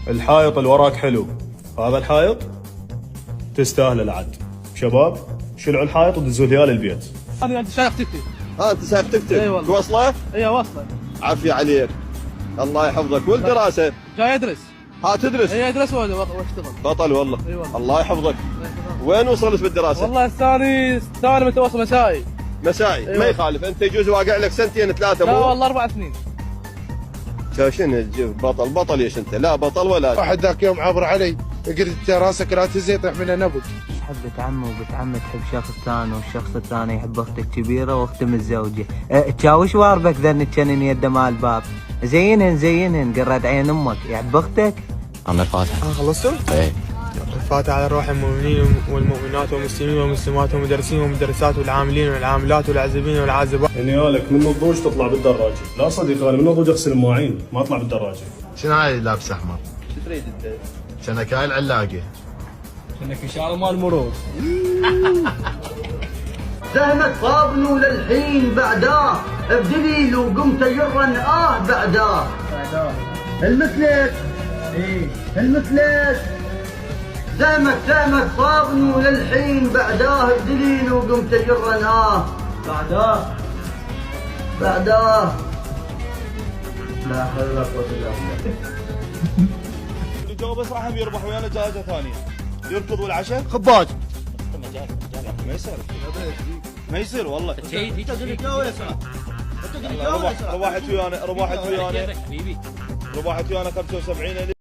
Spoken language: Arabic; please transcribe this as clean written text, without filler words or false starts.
الحائط اللي وراك حلو، هذا الحائط تستاهل العد. شباب شلعوا الحائط ودزوا لي البيت. انا انت سايق تكتك. انت سايق تكتك؟ اي والله. توصله؟ اي واصله. عافية عليك، الله يحفظك. والدراسة؟ جاي ادرس. تدرس؟ اي ادرس واشتغل. بطل والله. اي والله. الله يحفظك. وين وصلت بالدراسة؟ والله الثاني متوسط مسائي. مسائي. أيوة. ما يخالف، انت يجوز واقع لك سنتين ثلاثة. لا والله 4 سنين. شنو بطل ايش انت؟ لا بطل ولا. واحد ذاك يوم عبر علي قلت راسك لا تزي يطيح منها نبض. تحبك عمه وبنت عمك تحب شخص ثاني والشخص الثاني يحب اختك كبيره واخت متزوجه. تشاوش واربك ذن تشنن يد مال الباب. زينهن قرد عين امك يحب اختك. عم الفاتحة. خلصتوا؟ ايه. الفاتحة على روح المؤمنين والمؤمنات والمسلمين والمسلمات والمدرسين والمدرسات والعاملين والعاملات والعازبين والعازبات. نيالك من الضوج تطلع بالدراجة. لا صديقي انا من الضوج اغسل المواعين ما اطلع بالدراجة. شنو هاي اللي لابس احمر؟ شو تريد انت؟ شنك هاي العلاقة. انك اشاره مال مرور. سهمك صابنو للحين بعداه بدليل وقمت يرن بعداه المثلك المثلك سهمك صابنو للحين بعداه بدليل وقمت يرن بعداه لا حول ولا قوة الا بالله. اللي جو بس راح يربح ويانا جائزة ثانية. يركض والعشاء خباج. ما يصير والله. ربحت ويانا 75.